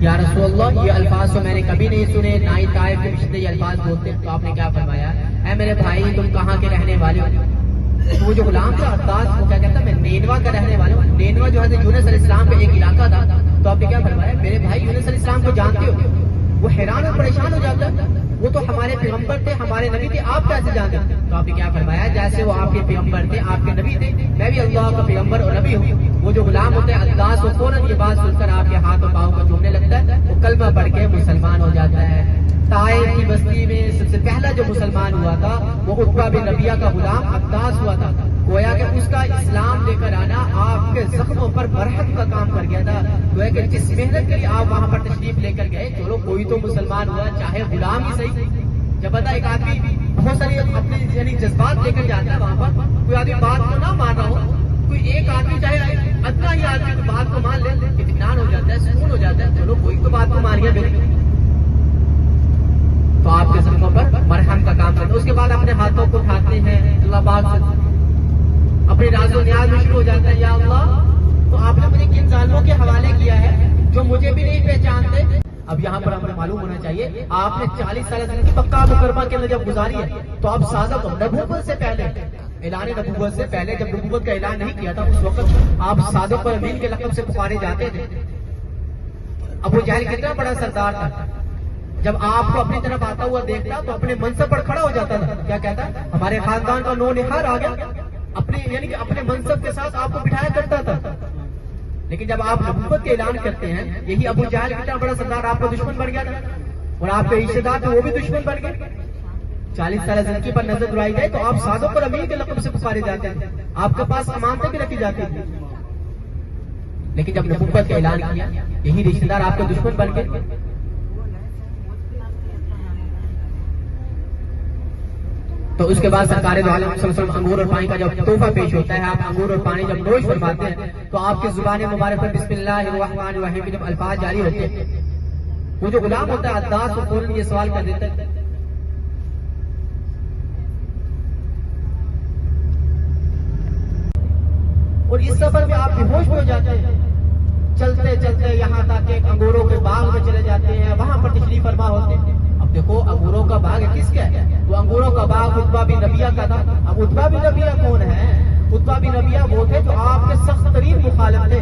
یا رسول اللہ یہ الفاظ تو میں نے کبھی نہیں سنے، نہ ہی طائف کے مشرق یہ الفاظ بولتے. تو آپ نے کیا فرمایا؟ اے میرے بھائی تم کہاں کے رہنے والے ہو؟ تو وہ جو غلام تھا عباس وہ کیا کہتا میں نینوا کا رہنے والا ہوں. نینوا جو حضرت یونس علیہ السلام کا ایک علاقہ تھا. تو آپ نے کیا فرمایا؟ میرے بھائی یونس علیہ السلام کو جانتے ہو؟ وہ حیران اور پریشان ہو جاتا ہے، وہ تو ہمارے پیغمبر تھے، ہمارے نبی تھے، آپ کیسے جانتے؟ تو آپ نے کیا فرمایا؟ جیسے وہ آپ کے پیغمبر تھے، آپ کے نبی تھے، میں بھی اللہ کا پیغمبر اور نبی ہوں. وہ جو غلام ہوتا ہے عباس وہ فوراً یہ بات سن کر آپ کے ہاتھ اور پاؤں کو چومنے لگتا ہے، وہ کلمہ پڑھ کے مسلمان ہو جاتا ہے. طائف کی بستی میں سب سے پہلا جو مسلمان ہوا تھا وہ عتبہ بن ربیعہ کا غلام عباس ہوا تھا. گویا کہ اس کا اسلام لے کر آنا آپ کے زخموں پر مرہم کا کام کر گیا تھا. گویا کہ جس محنت کے لیے آپ وہاں پر تشریف لے کر گئے، چلو کوئی تو مسلمان ہوا، چاہے غلام ہی صحیح. جب پتا ایک آدمی بہت ساری اپنے یعنی جذبات لے کر جاتا ہے وہاں پر، کوئی آدمی بات کو نہ مان رہا ہو، کوئی ایک آدمی چاہے اتنا ہی آدمی کو بات کو مان لے، اطمینان ہو جاتا ہے، سکون ہو جاتا ہے، چلو کوئی تو بات کو مان گیا میری. تو آپ کے زخموں پر مرہم کا کام کرتے. اس کے بعد اپنے ہاتھوں کو اٹھاتے ہیں اللہ پاک سے، اپنے راز و نیاز میں شروع ہو جاتا ہے، یا اللہ تو آپ نے مجھے کن ظالموں کے حوالے کیا ہے جو مجھے بھی نہیں پہچانتے. اب یہاں پر ہمیں معلوم ہونا چاہیے آپ نے 40 سال زندگی مکہ مکرمہ کے اندر جب گزاری ہے تو آپ صادق نبوت سے پہلے، اعلان نبوت سے پہلے جب نبوت کا اعلان نہیں کیا تھا اس وقت آپ صادق اور امین کے لقب سے پکارے جاتے تھے. ابو جہل کتنا بڑا سردار تھا، جب آپ کو اپنی طرف آتا ہوا دیکھتا تو اپنے منصب پر کھڑا ہو جاتا تھا. کیا کہتا؟ ہمارے خاندان کا نو نہار آ گیا، اپنے یعنی کہ اپنے منصب کے ساتھ آپ کو بٹھایا کرتا تھا. لیکن جب آپ نبوت کے اعلان کرتے ہیں، یہی ابو جہل کتنا بڑا سردار آپ کا دشمن بن گیا تھا، اور آپ کے رشتے دار تھے وہ بھی دشمن بن گئے. 40 سال زندگی پر نظر دوڑائی جائے تو آپ صادق اور امین کے لقب سے پکارے جاتے ہیں، آپ کے پاس امانتیں بھی رکھی جاتی تھی. لیکن جب نبوت کا اعلان کیا یہی رشتے دار آپ کے دشمن بن گئے. تو اس کے بعد سرکار دو عالم صلی اللہ علیہ وسلم انگور اور پانی کا جب تحفہ پیش ہوتا ہے، آپ انگور اور پانی جب نوش فرماتے ہیں تو آپ کی زبان مبارک پر بسم اللہ الرحمن الرحیم جب الفاظ جاری ہوتے ہیں، وہ جو غلام ہوتا ہے عباس وہ فوراً یہ سوال کر دیتا ہے، اور اس سفر میں آپ بے ہوش ہو جاتے ہیں. چلتے چلتے یہاں تک کہ انگوروں کے باغ میں چلے جاتے ہیں، وہاں پر تشریف فرما ہوتے ہیں. اب دیکھو انگوروں کا باغ کس کا ہے؟ وہ انگوروں کا باغ عتبہ بن ربیعہ کا تھا. اب عتبہ بن ربیعہ کون ہے؟ عتبہ بن ربیعہ وہ تھے جو آپ کے سخت ترین مخالف تھے.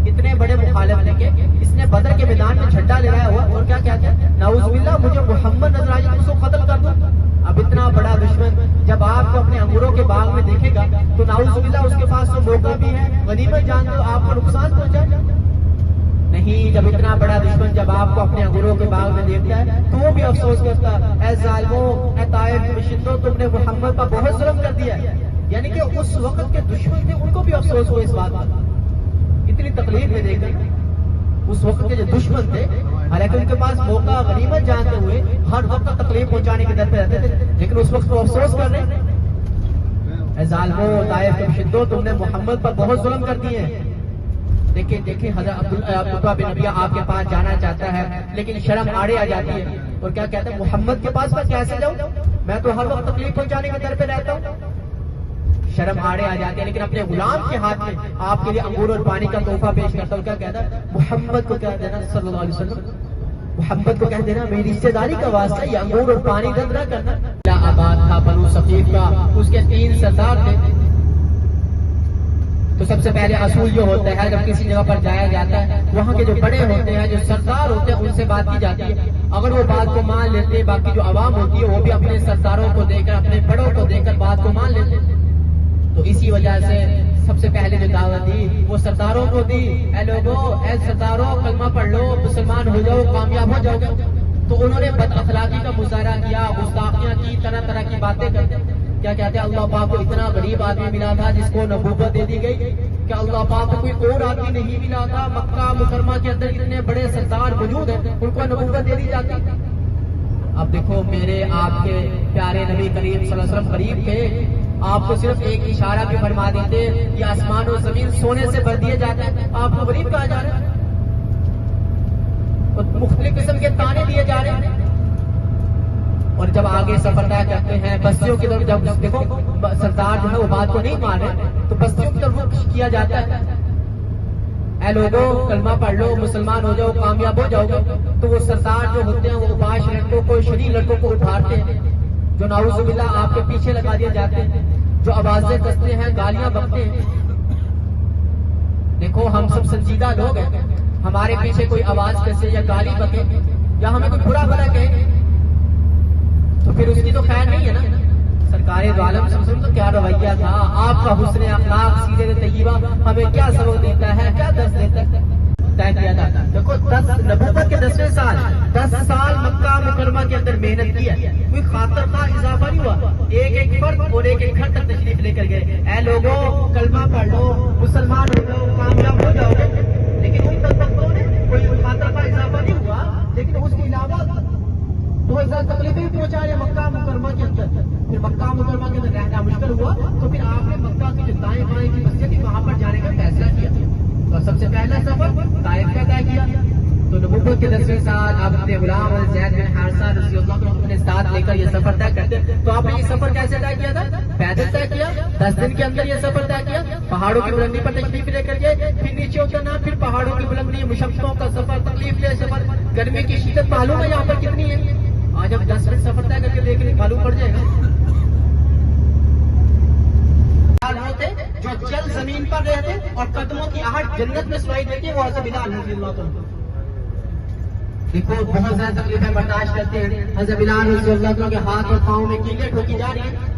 اتنے بڑے مخالف تھے کہ اس نے بدر کے میدان میں جھنڈا لہرایا ہوا اور کیا کہتے ہیں، نعوذ باللہ مجھے محمد نظر آ جائے اس کو قتل کر دوں. اب اتنا بڑا دشمن جب آپ کو اپنے انگوروں کے باغ میں دیکھے گا تو نعوذ باللہ اس کے پاس تو موقع بھی ہے غنیمت جان دو آپ کو نقصان پہنچائے نہیں. جب اتنا بڑا دشمن جب آپ کو اپنے انگوروں کے باغ میں دیکھتا ہے تو وہ بھی افسوس کرتا ہے، اے ظالموں، اے طائف کے مشرکوں، تم نے محمد پر بہت ظلم کر دیا ہے. یعنی کہ اس وقت کے دشمن تھے ان کو بھی افسوس ہوا اس بات پر، اتنی تکلیف میں دے کر. اس وقت کے جو دشمن تھے حالانکہ ان کے پاس موقع غنیمت جانتے ہوئے ہر وقت تکلیف پہنچانے کے در پہ رہتے تھے، لیکن اس وقت وہ افسوس کر رہے اے ظالموں، طائف کے مشرکوں، تم نے محمد پر بہت ظلم کر دیے ہیں. دیکھیں حضرت عتبہ بن ربیعہ آپ کے پاس جانا چاہتا ہے لیکن شرم آڑے آ جاتی ہے اور کیا کہتا ہے محمد کے پاس میں کیسے جاؤں، میں تو ہر وقت تکلیف پہنچانے کے در پہ رہتا ہوں. شرم آڑے آ جاتی ہے لیکن اپنے غلام کے ہاتھ میں آپ کے لیے انگور اور پانی کا تحفہ پیش کرتا ہوں. کیا کہتا ہے محمد کو کہہ دینا صلی اللہ علیہ وسلم، محمد کو کہہ دینا میری رشتے داری کا واسطہ یہ انگور اور پانی رد نہ کرنا. آباد تھا بنو ثقیف کا، اس کے 3 سردار تھے. تو سب سے پہلے اصول جو ہوتا ہے جب کسی جگہ پر جایا جاتا ہے وہاں کے جو بڑے ہوتے ہیں جو سردار ہوتے ہیں ان سے بات کی جاتی ہے. اگر وہ بات کو مان لیتے ہیں باقی جو عوام ہوتی ہے وہ بھی اپنے سرداروں کو دے کر اپنے بڑوں کو دے کر بات کو مان لیتے ہیں. تو اسی وجہ سے سب سے پہلے جو دعوت دی وہ سرداروں کو دی، اے لوگوں، اے سرداروں کلمہ پڑھ لو، مسلمان ہو جاؤ، کامیاب ہو جاؤ گے. تو انہوں نے بد اخلاقی کا مظاہرہ کیا، گستاخیاں کی، طرح طرح کی باتیں کرتے. کیا کہتے ہیں اللہ پاک کو اتنا غریب آدمی ملا تھا جس کو نبوت دے دی گئی، کہ اللہ پاک کو کوئی اور آدمی نہیں ملا تھا. مکہ مکرمہ کے اندر اتنے بڑے سردار موجود ہیں ان کو نبوت دے دی جاتی. اب دیکھو میرے آپ کے پیارے نبی کریم صلی اللہ علیہ وسلم قریب تھے، آپ کو صرف ایک اشارہ بھی فرما دیتے یہ آسمان و زمین سونے سے بھر دیے جاتے ہیں، آپ کو غریب کہا جا رہا ہے. مختلف قسم کے تانے دیے جا رہے ہیں. اور جب آگے سفر طے کرتے ہیں بستیوں کی طرف، جب دیکھو سردار جو ہے وہ بات کو نہیں مان رہے تو بستیوں کی طرف رخ کیا جاتا ہے. اے لوگوں کلمہ پڑھ لو، مسلمان ہو جاؤ، کامیاب ہو جاؤ گے. تو وہ سردار جو ہوتے ہیں وہ اباش لڑکوں کو، شریر لڑکوں کو اٹھاتے ہیں جو نعوذ باللہ آپ کے پیچھے لگا دیے جاتے ہیں، جو آوازیں کستے ہیں، گالیاں بکتے ہیں. دیکھو ہم سب سنجیدہ لوگ ہیں، ہمارے پیچھے کوئی آواز کسے یا گالی بکے یا ہمیں کوئی برا بھلا کہے تو پھر اس کی تو خیر نہیں ہے نا. سرکار دو عالم صلی اللہ علیہ وسلم کا کیا رویہ تھا، آپ کا حسن اخلاق سیرت طیبہ ہمیں کیا سبق دیتا ہے، کیا درس دیتا ہے. طے کیا تھا. دیکھو 10 نبوت کے 10ویں سال 10 سال مکہ مکرمہ کے اندر محنت کی ہے، کوئی خاطر کا اضافہ نہیں ہوا. ایک ایک فرد اور ایک ایک گھر تک تشریف لے کر گئے. اے لوگوں کلمہ پڑھ لو، مسلمان ہو جاؤ، کامیاب ہو جاؤ گے. لیکن ان تک کوئی خاطر کا اضافہ نہیں ہوا. لیکن اس کے علاوہ 2000 تکلیفیں پہنچا رہے مکہ مکرمہ کے اندر. پھر مکہ مکرمہ کے اندر رہنا مشکل ہوا تو پھر آپ نے مکہ کی جو دائیں بائیں کی مسجد تھی وہاں پر جانے کا فیصلہ کیا. اور سب سے پہلا سفر طائف کا طے کیا. تو نبوت کے 10ویں سال آپ اپنے غلام زید بن حارثہ رضی اللہ عنہ اپنے ساتھ لے کر یہ سفر طے کرتے. تو آپ نے یہ سفر کیسے طے کیا تھا؟ پیدل طے کیا. 10 دن کے اندر یہ سفر طے کیا. پہاڑوں کی بلندی پر تشریف لے کر گئے، پھر نیچے اترنا، پھر پہاڑوں کی بلندی، مشقتوں کا سفر، تکلیف دہ سفر. گرمی کی شدت معلوم ہے یہاں پر کتنی ہے. آج اب 10 منٹ سفر طے کر کے دیکھ لیں معلوم پڑ جائے گا. ہوتے جو چل زمین پر رہتے اور قدموں کی آہٹ جنت میں سنائی دیتی ہے وہ حضرت بلال رضی اللہ عنہ. دیکھو بہت زیادہ تکلیفیں برداشت کرتے ہیں. حضرت بلال رضی اللہ عنہ کے ہاتھ اور پاؤں میں کیلیں ٹھوکی جا رہی ہیں.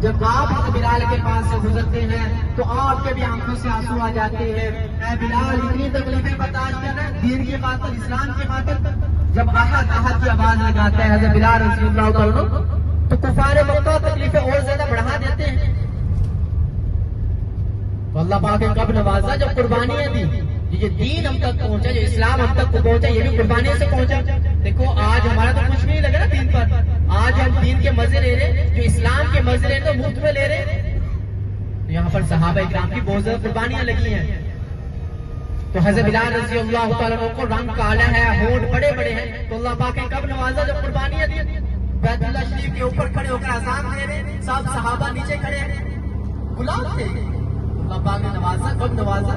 جب آپ حضرت بلال کے پاس سے گزرتے ہیں تو آپ کے بھی آنکھوں سے آنسو آ جاتے ہیں. اے بلال اتنی تکلیفیں برداشت کرنا دین کی خاطر، اسلام کی خاطر. جب احد احد کی آواز لگاتا ہے حضرت بلال رضی اللہ عنہ تو کفار مکہ تکلیفیں اور زیادہ بڑھا دیتے ہیں. تو اللہ پاک نے کب نوازا جب قربانیاں دی. یہ دین ہم تک پہنچا، جو اسلام ہم تک پہنچا یہ بھی قربانی سے پہنچا. دیکھو آج ہمارا تو کچھ بھی نہیں لگا نا دین پر. آج ہم دین کے مزے لے رہے، جو اسلام کے مزے لے رہے تو مفت میں لے رہے. یہاں پر صحابہ اکرام کی بہت زیادہ قربانیاں لگی ہیں. تو حضرت بلال رضی اللہ تعالیٰ عنہ کو رنگ کالا ہے، ہونٹ بڑے بڑے ہیں. تو اللہ پاک نے کب نوازا جب قربانیاں دی. بیت اللہ شریف کے اوپر کھڑے ہو کر اذان دے رہے، سب صحابہ نیچے کھڑے ہیں، غلام تھے. اللہ پاک نے نوازا. کب نوازا؟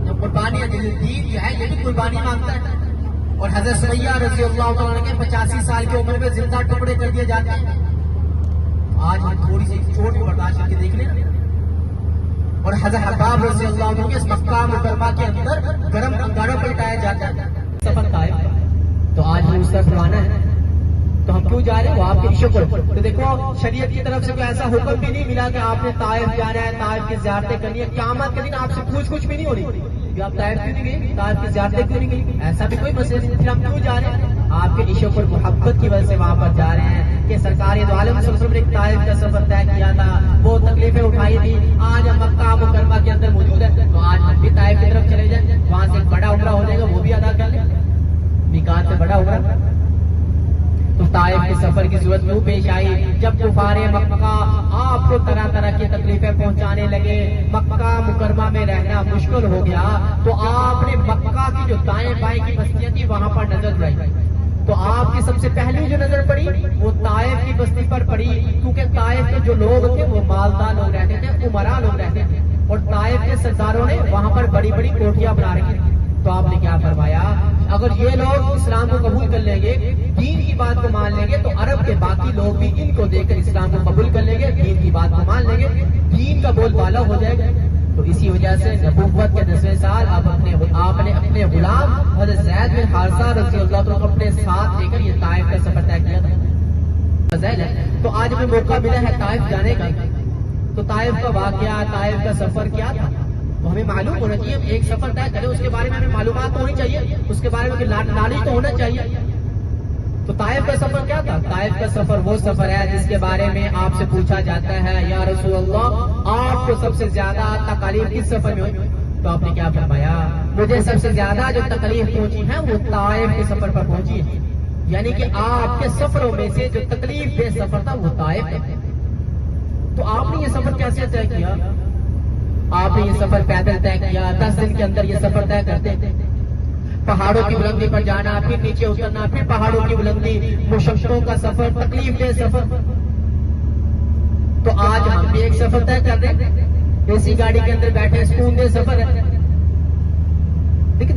جب قربانیاں دی. دین جو ہے یہ بھی قربانی مانگتا ہے. اور حضرت سمیہ رضی اللہ عنہ کے 85 سال کی عمر میں زندہ ٹکڑے کر دیے جاتے ہیں. آج ہم تھوڑی سی چوٹ برداشت کر کے دیکھ لیں. اور حضرت حباب رضی اللہ عنہ کے اس مکہ مکرمہ کے اندر گرم انگاروں پر لٹایا جاتا ہے. سفر طائف کا. تو آج ہم اس طرف روانہ ہے تو ہم کیوں جا رہے ہیں؟ وہ آپ کے شکر. تو دیکھو شریعت کی طرف سے کوئی ایسا حکم بھی نہیں ملا کہ آپ نے طائف جانا ہے، طائف کی زیارتیں کرنی ہے. قیامت کے دن آپ سے کچھ بھی نہیں ہو رہی کہ آپ طائف کیوں نہیں گئی، طائف کی زیارتیں کیوں نہیں گئی. ایسا بھی کوئی مسئلہ نہیں. پھر ہم کیوں جا رہے ہیں؟ آپ کے عشق اور محبت کی وجہ سے وہاں پر جا رہے ہیں کہ سرکار دو عالم صلی اللہ علیہ وسلم نے ایک طائف کا سفر طے کیا تھا، وہ تکلیفیں اٹھائی تھی. آج ہم مکہ مکرمہ کے اندر موجود ہیں تو آج ہم بھی طائف کی طرف چلے جائیں. وہاں سے ایک بڑا عمرہ ہو جائے گا، وہ بھی ادا کر لیں. میقات سے بڑا عمرہ. تو طائف کے سفر کی ضرورت کیوں پیش آئی؟ جب کفار مکہ آپ کو طرح طرح کی تکلیفیں پہنچانے لگے، مکہ مکرمہ میں رہنا مشکل ہو گیا تو آپ نے مکہ کی جو دائیں بائیں کی بستیاں تھی وہاں پر نظر دوڑائی. تو آپ کی سب سے پہلی جو نظر پڑی وہ طائف کی بستی پر پڑی، کیونکہ طائف کے جو لوگ تھے وہ مالدار لوگ رہتے تھے، امراء لوگ رہتے تھے. اور طائف کے سرداروں نے وہاں پر بڑی بڑی کوٹھیاں بنا رکھی. تو آپ نے کیا فرمایا؟ اگر یہ لوگ اسلام کو قبول کر لیں گے، دین کی بات کو مان لیں گے تو عرب کے باقی لوگ بھی ان کو دیکھ کر اسلام کو قبول کر لیں گے، دین کی بات کو مان لیں گے، دین کا بول بالا ہو جائے گا. تو اسی وجہ سے نبوت کے 10ویں سال آپ نے اپنے غلام حضرت زید بن حارثہ رضی اللہ عنہ اپنے ساتھ لے کر یہ طائف کا سفر طے کیا تھا. تو آج ہمیں موقع ملا ہے طائف جانے کا. تو طائف کا واقعہ، طائف کا سفر کیا تھا وہ ہمیں معلوم ہونا چاہیے. ایک سفر طے کرے اس کے بارے میں ہمیں معلومات ہونی چاہیے، اس کے بارے میں نالج تو ہونا چاہیے. تو طائف کا سفر کیا تھا؟ طائف کا سفر وہ سفر ہے جس کے بارے میں آپ سے پوچھا جاتا ہے یا رسول اللہ آپ کو سب سے زیادہ تکلیف کس سفر میں ہوئی؟ تو آپ نے کیا فرمایا؟ مجھے سب سے زیادہ جو تکلیف پہنچی ہے وہ طائف کے سفر پر پہنچی ہے. یعنی کہ آپ کے سفروں میں سے جو تکلیف دہ سفر تھا وہ طائف ہے. تو آپ نے یہ سفر کیسے طے کیا؟ آپ نے یہ سفر پیدل طے کیا. 10 دن کے اندر یہ سفر طے کرتے تھے. پہاڑوں کی بلندی پر جانا، پھر نیچے اترنا، پھر پہاڑوں کی بلندی، مشقتوں کا سفر، تکلیف دہ سفر. تو آج ہم بھی ایک سفر طے کر رہے ہیں. اے سی گاڑی کے اندر بیٹھے، سکون دہ سفر ہے.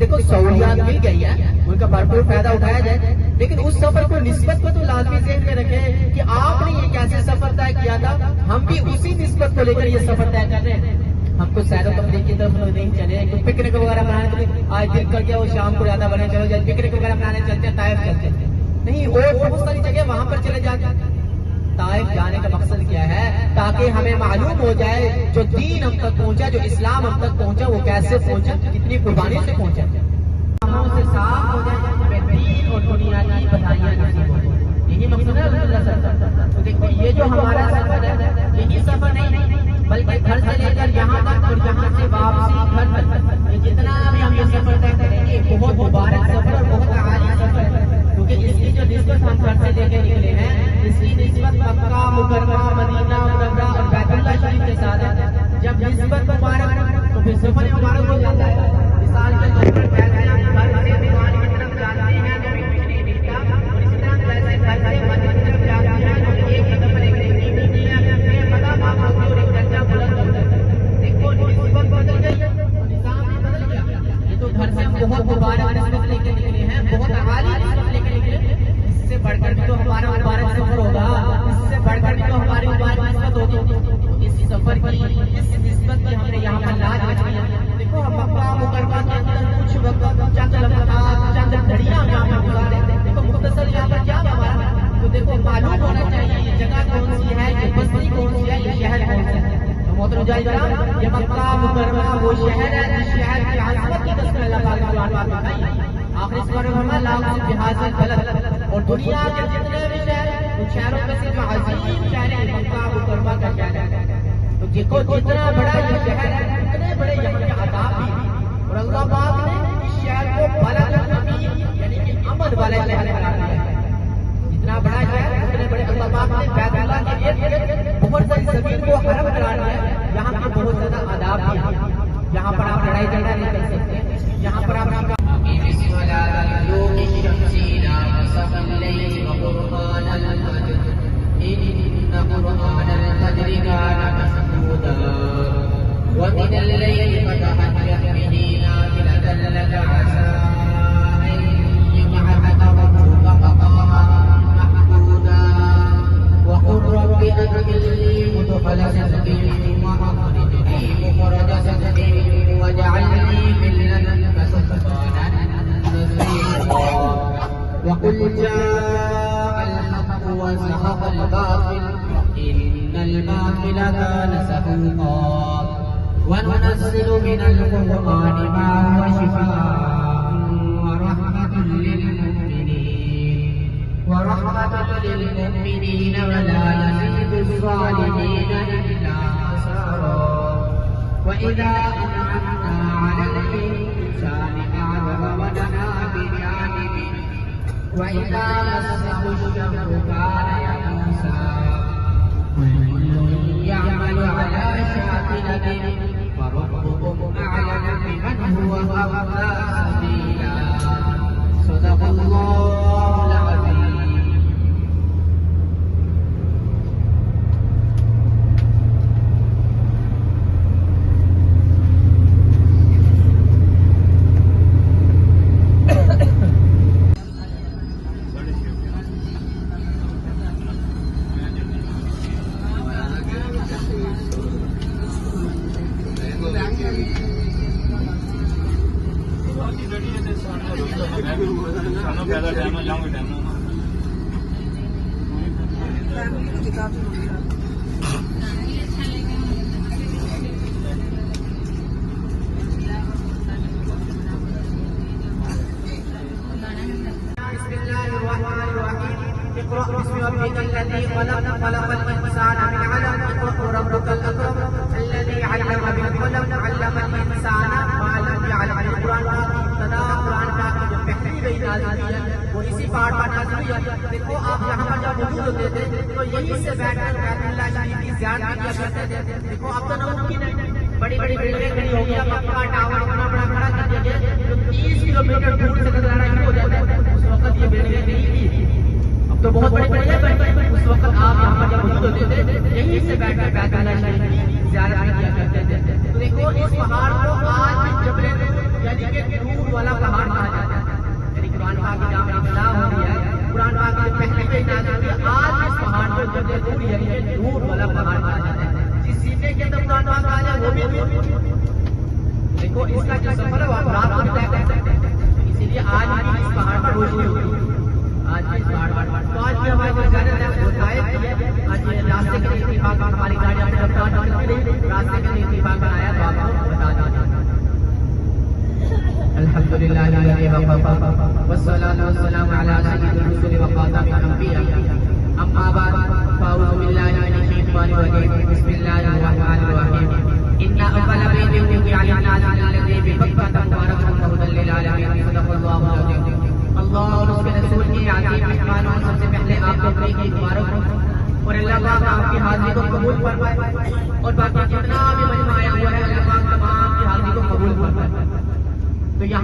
دیکھو سہولیات مل گئی ہے، ان کا بھرپور فائدہ اٹھایا جائے، لیکن اس سفر کو نسبت کو تو لازمی ذہن میں رکھیں کہ آپ نے یہ کیسے سفر طے کیا تھا، ہم بھی اسی نسبت کو لے کر یہ سفر طے کر رہے ہیں. ہم کو سیر و تفریح کی طرف نہیں چلے کہ پکنک وغیرہ بنانے کے آج دن کر کے وہ شام کو زیادہ بنے چلو جائے پکنک وغیرہ بنانے چلتے ہیں طائف چلتے ہیں، نہیں وہ بہت ساری جگہ وہاں پر چلے جاتے ہیں. طائف جانے کا مقصد کیا ہے؟ تاکہ ہمیں معلوم ہو جائے جو دین ہم تک پہنچا، جو اسلام ہم تک پہنچا، وہ کیسے پہنچا، کتنی قربانی سے پہنچا، سے صاف ہو جائے، دین اور دنیا کی بدھائیاں نصیب ہو جائیں. یہی مقصد ہے رسول اللہ صلی اللہ علیہ وسلم. تو دیکھو یہ جو ہمارا سفر ہے یہی سفر نہیں بلکہ گھر سے لے کر یہاں تک اور یہاں سے واپسی گھر تک، یہ جتنا بھی ہم یہ سفر طے کریں گے بہت مبارک سفر اور بہت عالی سفر ہے. کیونکہ اس کی جو نسبت ہم گھر سے لے کے نکلے ہیں اس کی نسبت مکہ مکرمہ مدینہ منورہ اور بیت اللہ شریف کے ساتھ ہے. جب نسبت مبارک تو پھر سفر مبارک ہو جاتا ہے. مثال کے طور پر بیت اللہ گھر سے دیوان کی طرف جاتے ہیں تو بھی کچھ نہیں دکھتا، اور اس طرح جیسے گھر سے مسجد کی طرف جاتے ہیں تو ایک قدم پر ایک نیکی ملتی ہے، بے پتہ معاف ہوتی ہے اور ایک درجہ بلند ہوتا ہے. دیکھو نسبت بدل گئی، نظام بھی بدل گیا. یہ تو گھر سے بہت مبارک نسبت لے کے نکلے ہیں، بہت اعلیٰ نسبت لے کے نکلے. اس سے بڑھ کر بھی تو ہمارا مبارک سفر ہوگا، اس سے بڑھ کر بھی تو ہماری مبارک نسبت ہوگی. اس سفر کی اس نسبت کی ہم نے یہاں پر لاج بچی ہے. دیکھو مکہ مکرمہ کے اندر کچھ وقت چند لمحات چند گھڑیاں یہاں پر گزارے. دیکھو مختصر یہاں پر کیا ہمارا تو دیکھو معلوم ہونا چاہیے یہ جگہ کون سی ہے، یہ بستی کون سی ہے، یہ شہر کون سا ہے. محترم جائزہ یہ مکہ مکرمہ وہ شہر ہے جس شہر کی عظمت کی تذکرہ اللہ تعالیٰ نے قرآن میں دکھائی. آخری سورہ میں فرمایا لا بحاظ البلد، اور دنیا کے جتنے بھی شہر ان شہروں میں سے جو عظیم شہر ہے مکہ مکرمہ کا شہر ہے. تو دیکھو جتنا بڑا یہ شہر ہے اتنے بڑے یہاں کے آداب بھی ہیں، اور اللہ پاک نے اس شہر کو بلد الامین یعنی کہ امن والے شہر قرار دیا ہے. اتنا بڑا شہر اتنے بڑے اللہ پاک نے بیت اللہ کے ارد گرد بہت ساری زمین کو حرم قرار دیا ہے. یہاں کے بہت زیادہ آداب بھی ہیں. یہاں پر آپ لڑائی جھگڑا نہیں کر سکتے، یہاں پر آپ ومن الليل فتهجد به نافلة لك عسى أن يبعثك ربك مقاما محمودا وقل رب أدخلني مدخل صدق وأخرجني مخرج صدق واجعلني من لدنك سلطانا نصيرا وقل جاء الحق وزهق الباطل إن الباطل كان زهوقا وننزل من القرآن ما هو شفاء ورحمة للمؤمنين ولا يزيد الظالمين إلا خسارا. وإذا أنعمنا على الإنسان أعرض ونأى بجانبه وإذا مسه الشر كان يئوسا. كل يعمل على شاكلته فربكم أعلم بمن هو أهدى سبيلا. صدق الله العظيم. اقرأ باسم ربك الذي خلق خلق الإنسان من علق اقرأ ربك الأكرم الذي علم بالقلم علم الإنسان ما لم يعلم. القرآن کا ابتدا قرآن کا جو پہلی گئی نازل ہے وہ اسی پارٹ پر نازل ہوئی ہے. دیکھو آپ یہاں پر جب موجود ہوتے تھے تو یہیں سے بیٹھ کر بیت اللہ شریف کی زیارت کیا کرتے تھے. دیکھو اب تو ناممکن ہے، بڑی بڑی بلڈنگیں کھڑی ہو گئی، اب مکہ ٹاور اتنا بڑا کھڑا کر دیا گیا جو 30 کلومیٹر دور سے نظر آنا شروع ہو جاتا ہے. اس وقت یہ بلڈنگیں نہیں تھی، اب تو بہت بڑی بڑی ہے. اس وقت آپ یہاں پر جب موجود ہوتے تھے یہیں سے بیٹھ کر بیت اللہ شریف کی زیارت کیا کرتے تھے. تو دیکھو اس پہاڑ کو آج بھی جبل یعنی کہ روح والا دیکھو اس کا جو سفر ہے وہ آپ رات میں طے کر سکتے ہیں، اسی لیے آج بھی اس پہاڑ پر روشنی ہوگی، آج بھی اس پہاڑ پر تو آج بھی ہمارے جو جانے آج راستے کے اتفاق ہماری گاڑی اپنے رفتار راستے کے اتفاق بنایا تو آپ کو بتا دیں۔ الحمدللہ والصلاة والسلام علی سید الرسل وخاتم الانبیاء، اما بعد فاعوذ باللہ من الشیطان الرجیم، بسم اللہ الرحمن الرحیم، ان اول بیت وضع للناس الذی ببکۃ مبارکۃ وہدی للعالمین، صدق اللہ العظیم۔ اللہ اور اس کے رسول کی عظیم مہمانوں، سب سے پہلے آپ کو اپنی عید مبارک ہو اور اللہ پاک آپ کی حاضری کو قبول فرمائے، اور باقی جتنا بھی مجمع آیا ہوا ہے اللہ پاک تمام کی حاضری کو قبول فرمائے۔ تو یہاں